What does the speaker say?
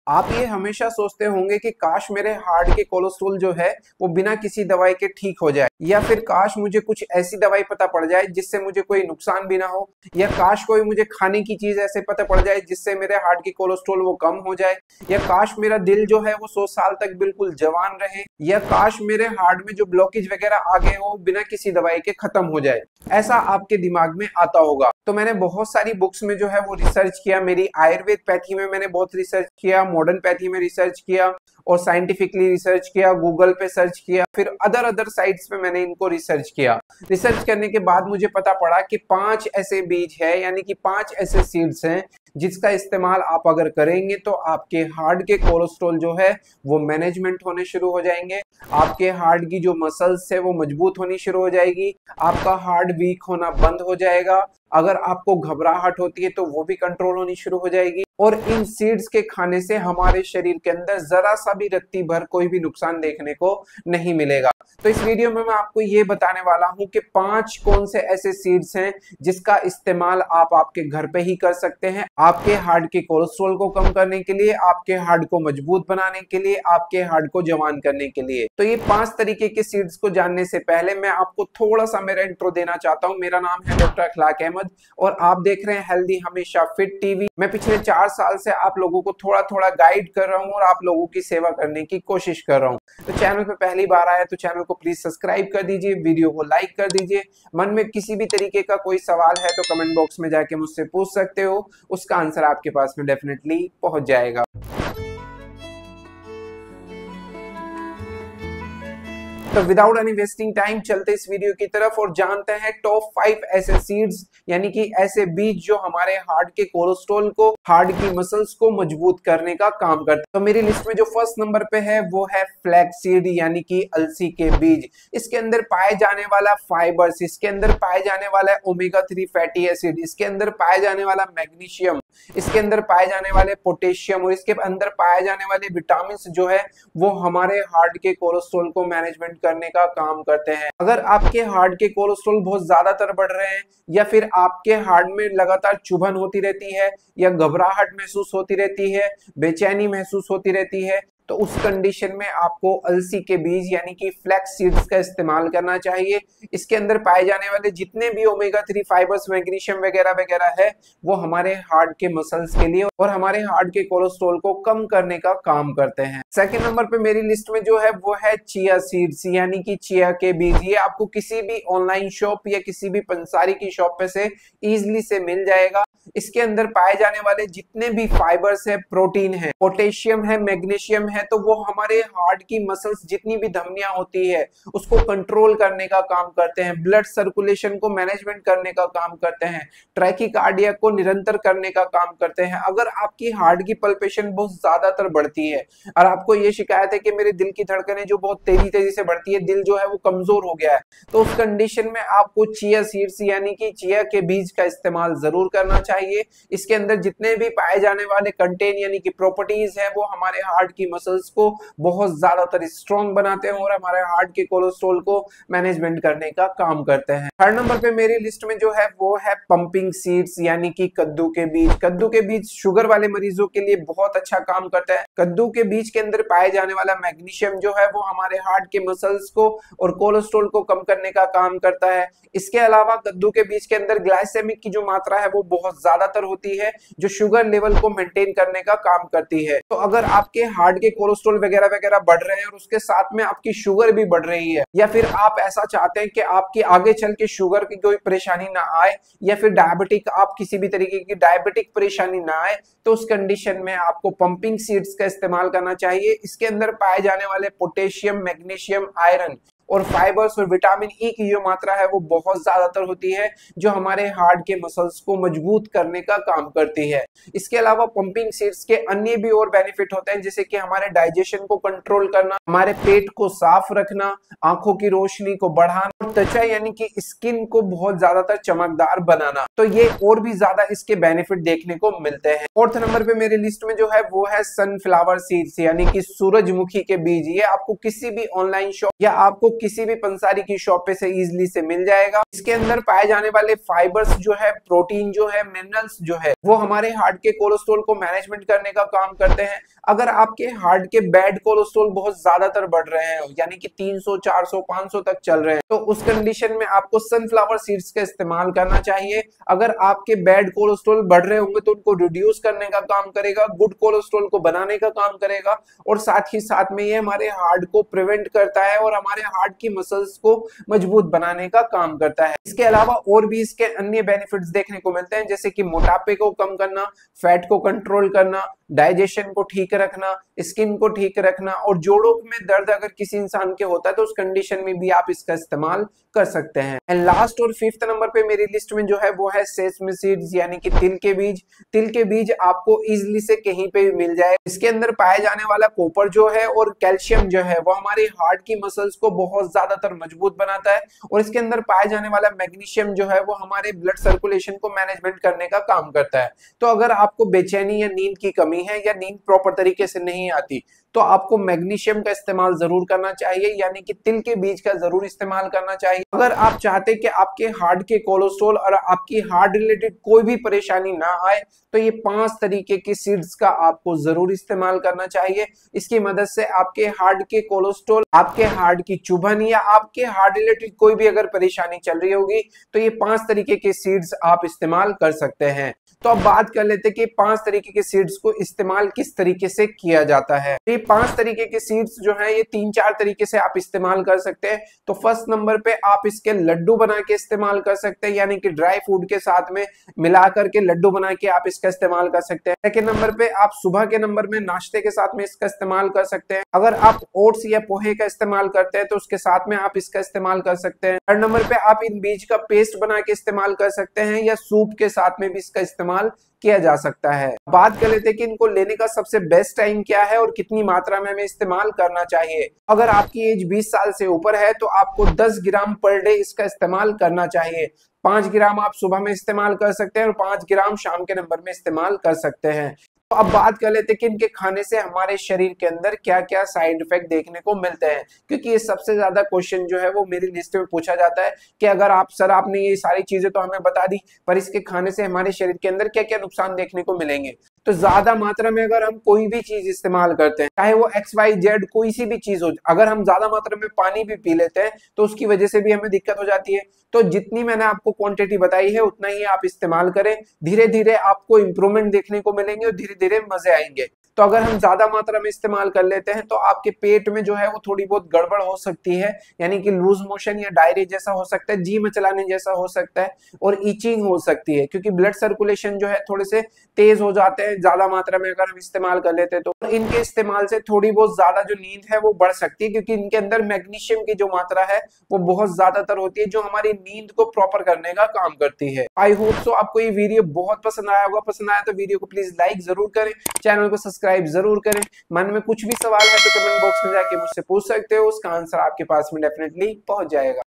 आप ये हमेशा सोचते होंगे कि काश मेरे हार्ट के कोलेस्ट्रॉल जो है वो बिना किसी दवाई के ठीक हो जाए, या फिर काश मुझे कुछ ऐसी दवाई पता पड़ जाए जिससे मुझे कोई नुकसान भी ना हो, या काश कोई मुझे खाने की चीज ऐसे पता पड़ जाए जिससे मेरे हार्ट की कोलेस्ट्रॉल वो कम हो जाए, या काश मेरा दिल जो है वो 100 साल तक बिल्कुल जवान रहे, या काश मेरे हार्ट में जो ब्लॉकेज वगैरह आ गए हो बिना किसी दवाई के खत्म हो जाए। ऐसा आपके दिमाग में आता होगा। तो मैंने बहुत सारी बुक्स में जो है वो रिसर्च किया, मेरी आयुर्वेद पैथी में मैंने बहुत रिसर्च किया, मॉडर्न पैथी में रिसर्च किया और साइंटिफिकली रिसर्च किया, गूगल पे सर्च किया, फिर अदर साइट्स पे मैंने इनको रिसर्च किया। रिसर्च करने के बाद मुझे पता पड़ा कि 5 ऐसे बीज है, यानी कि 5 ऐसे सीड्स हैं जिसका इस्तेमाल आप अगर करेंगे तो आपके हार्ट के कोलेस्ट्रॉल जो है वो मैनेजमेंट होने शुरू हो जाएंगे, आपके हार्ट की जो मसल्स है वो मजबूत होनी शुरू हो जाएगी, आपका हार्ट वीक होना बंद हो जाएगा, अगर आपको घबराहट होती है तो वो भी कंट्रोल होनी शुरू हो जाएगी। और इन सीड्स के खाने से हमारे शरीर के अंदर जरा सा भी रत्ती भर कोई भी नुकसान देखने को नहीं मिलेगा। तो इस वीडियो में मैं आपको ये बताने वाला हूं कि 5 कौन से ऐसे सीड्स हैं जिसका इस्तेमाल आप आपके घर पे ही कर सकते हैं, आपके हार्ट के कोलेस्ट्रॉल को कम करने के लिए, आपके हार्ट को मजबूत बनाने के लिए, आपके हार्ट को जवान करने के लिए। तो ये 5 तरीके के सीड्स को जानने से पहले मैं आपको थोड़ा सा मेरा इंट्रो देना चाहता हूँ। मेरा नाम है डॉक्टर अखलाक अहमद और आप देख रहे हैं हेल्दी हमेशा फिट टीवी। मैं पिछले 4 साल से आप लोगों को थोड़ा थोड़ा गाइड कर रहा हूँ और आप लोगों की सेवा करने की कोशिश कर रहा हूँ। तो चैनल पे पहली बार आया तो चैनल को प्लीज सब्सक्राइब कर दीजिए, वीडियो को लाइक कर दीजिए। मन में किसी भी तरीके का कोई सवाल है तो कमेंट बॉक्स में जाके मुझसे पूछ सकते हो, उसका आंसर आपके पास में डेफिनेटली पहुंच जाएगा। तो विदाउट एनी वेस्टिंग टाइम चलते इस वीडियो की तरफ और जानते हैं टॉप 5 ऐसे सीड्स, यानी कि ऐसे बीज जो हमारे हार्ट के कोलेस्ट्रॉल को, हार्ट की मसल्स को मजबूत करने का काम करते हैं। तो मेरी लिस्ट में जो फर्स्ट नंबर पे है वो है फ्लैक्स सीड, यानी कि अलसी के बीज। इसके अंदर पाए जाने वाला फाइबर्स, इसके अंदर पाए जाने वाला ओमेगा 3 फैटी एसिड, इसके अंदर पाए जाने वाला मैग्नीशियम, इसके अंदर पाए जाने वाले पोटेशियम और इसके अंदर पाए जाने वाले विटामिन जो है वो हमारे हार्ट के कोलेस्ट्रॉल को मैनेजमेंट करने का काम करते हैं। अगर आपके हार्ट के कोलेस्ट्रॉल बहुत ज्यादातर बढ़ रहे हैं, या फिर आपके हार्ट में लगातार चुभन होती रहती है, या घबराहट महसूस होती रहती है, बेचैनी महसूस होती रहती है, तो उस कंडीशन में आपको अलसी के बीज यानी कि फ्लैक्स सीड्स का इस्तेमाल करना चाहिए। इसके अंदर पाए जाने वाले जितने भी ओमेगा 3 फाइबर्स, मैग्नीशियम वगैरह वगैरह है वो हमारे हार्ट के मसल्स के लिए और हमारे हार्ट के कोलेस्ट्रॉल को कम करने का काम करते हैं। सेकंड नंबर पे मेरी लिस्ट में जो है वो है चिया सीड्स, यानी कि चिया के बीज। ये आपको किसी भी ऑनलाइन शॉप या किसी भी पंसारी की शॉप पे से इजिली से मिल जाएगा। इसके अंदर पाए जाने वाले जितने भी फाइबर्स है, प्रोटीन है, पोटेशियम है, मैग्नीशियम है, तो वो हमारे हार्ट की मसल्स जितनी भी धमनियां होती है उसको कंट्रोल करने का काम करते हैं, ब्लड सर्कुलेशन को मैनेजमेंट करने का काम करते हैं, ट्रैकीकार्डिया को निरंतर करने का काम करते हैं। अगर आपकी हार्ट की पल्पेशन बहुत ज्यादातर बढ़ती है और आपको ये शिकायत है कि मेरे दिल की धड़कनें जो बहुत तेजी से बढ़ती है, दिल जो है वो कमजोर हो गया है, तो उस कंडीशन में आपको चिया सीड्स यानी कि चिया के बीज का इस्तेमाल जरूर करना चाहिए। इसके अंदर जितने भी पाए जाने वाले कंटेन यानी कि प्रॉपर्टीज है वो हमारे हार्ट की मसल्स को बहुत ज्यादातर स्ट्रॉन्ग बनाते हैं और हमारे हार्ट के कोलेस्ट्रॉल को मैनेजमेंट करने का काम करते हैं। थर्ड नंबर पे मेरी लिस्ट में जो है वो है पंपिंग सीड्स, यानी कि कद्दू के बीज। कद्दू के बीज शुगर वाले मरीजों के लिए बहुत अच्छा काम करता है। कद्दू के बीज के अंदर पाए जाने वाला मैग्नीशियम जो है वो हमारे हार्ट के मसल्स को और कोलेस्ट्रॉल को कम करने का काम करता है। इसके अलावा कद्दू के बीज के अंदर ग्लाइसेमिक की जो मात्रा है वो बहुत ज्यादातर होती है, जो शुगर लेवल को मेंटेन करने का काम करती है। तो अगर आपके हार्ट के कोलेस्ट्रॉल वगैरह वगैरह बढ़ रहे हैं और उसके साथ में आपकी शुगर भी बढ़ रही है, या फिर आप ऐसा चाहते हैं कि आपकी आगे चल के शुगर की कोई परेशानी ना आए, या फिर डायबिटिक, आप किसी भी तरीके की डायबिटिक परेशानी ना आए, तो उस कंडीशन में आपको पंपिंग सीड्स का इस्तेमाल करना चाहिए। इसके अंदर पाए जाने वाले पोटेशियम, मैग्नीशियम, आयरन और फाइबर्स और विटामिन ई की जो मात्रा है वो बहुत ज्यादातर होती है, जो हमारे हार्ट के मसल्स को मजबूत करने का काम करती है। इसके अलावा पंपिंग सीड्स के अन्य भी और बेनिफिट होते हैं, जैसे कि हमारे डाइजेशन को कंट्रोल करना, हमारे पेट को साफ रखना, आंखों की रोशनी को बढ़ाना और त्वचा यानी कि स्किन को बहुत ज्यादातर चमकदार बनाना। तो ये और भी ज्यादा इसके बेनिफिट देखने को मिलते हैं। फोर्थ नंबर पे मेरी लिस्ट में जो है वो है सनफ्लावर सीड्स, यानी कि सूरजमुखी के बीज। ये आपको किसी भी ऑनलाइन शॉप या आपको किसी भी पंसारी की शॉप पे से इजीली से मिल जाएगा। इसके अंदर पाए जाने वाले फाइबर्स जो है, प्रोटीन जो है, मिनरल्स जो है, वो हमारे हार्ट के कोलेस्ट्रॉल को मैनेजमेंट करने का काम करते हैं। अगर आपके हार्ट के बैड कोलेस्ट्रॉल बहुत ज्यादातर बढ़ रहे हैं, यानी कि 300, 400, 500 तक चल रहे हैं, तो उस कंडीशन में आपको सनफ्लावर सीड्स का इस्तेमाल करना चाहिए। अगर आपके बैड कोलेस्ट्रॉल बढ़ रहे होंगे तो उनको रिड्यूस करने का काम करेगा, गुड कोलेस्ट्रॉल को बनाने का काम करेगा, और साथ ही साथ में ये हमारे हार्ट को प्रिवेंट करता है और हमारे हार्ट की मसल्स को मजबूत बनाने का काम करता है। इसके अलावा और भी इसके अन्य बेनिफिट्स देखने को मिलते हैं, जैसे कि मोटापे को कम करना, फैट को कंट्रोल करना, डाइजेशन को ठीक रखना, स्किन को ठीक रखना, और जोड़ों में दर्द अगर किसी इंसान के होता है तो उस कंडीशन में भी आप इसका इस्तेमाल कर सकते हैं। एंड लास्ट और 5th नंबर पे मेरी लिस्ट में जो है वो है सेसमी सीड्स, यानी कि तिल के बीज। तिल के बीज आपको इजीली से कहीं पे भी मिल जाए। इसके अंदर पाया जाने वाला कॉपर जो है और कैल्शियम जो है वो हमारे हार्ट की मसल्स को बहुत ज्यादातर मजबूत बनाता है, और इसके अंदर पाया जाने वाला मैग्नीशियम जो है वो हमारे ब्लड सर्कुलेशन को मैनेजमेंट करने का काम करता है। तो अगर आपको बेचैनी या नींद की कमी है या नींद प्रॉपर तरीके से नहीं आती तो आपको मैग्नीशियम का इस्तेमाल जरूर करना चाहिए, यानी कि तिल के बीज का जरूर इस्तेमाल करना चाहिए। अगर आप चाहते कि आपके हार्ट के कोलेस्ट्रॉल और आपकी हार्ट रिलेटेड कोई भी परेशानी ना आए तो ये 5 तरीके के सीड्स का आपको जरूर इस्तेमाल करना चाहिए। इसकी मदद से आपके हार्ट के कोलेस्ट्रॉल, आपके हार्ट की चुभन या आपके हार्ट रिलेटेड कोई भी अगर परेशानी चल रही होगी तो ये 5 तरीके के सीड्स आप इस्तेमाल कर सकते हैं। तो अब बात कर लेते हैं कि 5 तरीके के सीड्स को इस्तेमाल किस तरीके से किया जाता है। ये 5 तरीके के सीड्स जो हैं ये 3-4 तरीके से आप इस्तेमाल कर सकते हैं। तो फर्स्ट नंबर पे आप इसके लड्डू बना के इस्तेमाल कर सकते हैं, यानी कि ड्राई फ्रूट के साथ में मिला करके लड्डू बना के आप इसका इस्तेमाल कर सकते हैं। सेकंड नंबर पे आप सुबह के नंबर में नाश्ते के साथ में इसका इस्तेमाल कर सकते हैं। अगर आप ओट्स या पोहे का इस्तेमाल करते हैं तो उसके साथ में आप इसका इस्तेमाल कर सकते हैं। थर्ड नंबर पे आप इन बीज का पेस्ट बना के इस्तेमाल कर सकते हैं, या सूप के साथ में भी इसका इस्तेमाल किया जा सकता है। बात कर लेते हैं कि इनको लेने का सबसे बेस्ट टाइम क्या है और कितनी मात्रा में हमें इस्तेमाल करना चाहिए। अगर आपकी एज 20 साल से ऊपर है तो आपको 10 ग्राम पर डे इसका इस्तेमाल करना चाहिए। 5 ग्राम आप सुबह में इस्तेमाल कर सकते हैं और 5 ग्राम शाम के नंबर में इस्तेमाल कर सकते हैं। तो अब बात कर लेते हैं कि इनके खाने से हमारे शरीर के अंदर क्या क्या साइड इफेक्ट देखने को मिलते हैं, क्योंकि ये सबसे ज्यादा क्वेश्चन जो है वो मेरी लिस्ट में पूछा जाता है कि अगर आपने ये सारी चीजें तो हमें बता दी, पर इसके खाने से हमारे शरीर के अंदर क्या क्या नुकसान देखने को मिलेंगे। तो ज्यादा मात्रा में अगर हम कोई भी चीज इस्तेमाल करते हैं, चाहे वो XYZ कोई सी भी चीज हो, अगर हम ज्यादा मात्रा में पानी भी पी लेते हैं तो उसकी वजह से भी हमें दिक्कत हो जाती है। तो जितनी मैंने आपको क्वांटिटी बताई है उतना ही आप इस्तेमाल करें, धीरे धीरे आपको इंप्रूवमेंट देखने को मिलेंगे और धीरे धीरे मजे आएंगे। तो अगर हम ज्यादा मात्रा में इस्तेमाल कर लेते हैं तो आपके पेट में जो है वो थोड़ी बहुत गड़बड़ हो सकती है, यानी कि लूज मोशन या डायरिया जैसा हो सकता है, जी मचलाने जैसा हो सकता है, और ईचिंग हो सकती है, क्योंकि ब्लड सर्कुलेशन जो है थोड़े से तेज हो जाते हैं ज्यादा मात्रा में अगर हम इस्तेमाल कर लेते हैं। तो इनके इस्तेमाल से थोड़ी बहुत ज्यादा जो नींद है वो बढ़ सकती है, क्योंकि इनके अंदर मैग्नीशियम की जो मात्रा है वो बहुत ज्यादातर होती है, जो हमारी नींद को प्रॉपर करने का काम करती है। आई होप सो आपको ये वीडियो बहुत पसंद आया होगा। पसंद आया तो वीडियो को प्लीज लाइक जरूर करें, चैनल को सब्सक्राइब जरूर करें। मन में कुछ भी सवाल है तो कमेंट बॉक्स में जाके मुझसे पूछ सकते हो, उसका आंसर आपके पास में डेफिनेटली पहुंच जाएगा।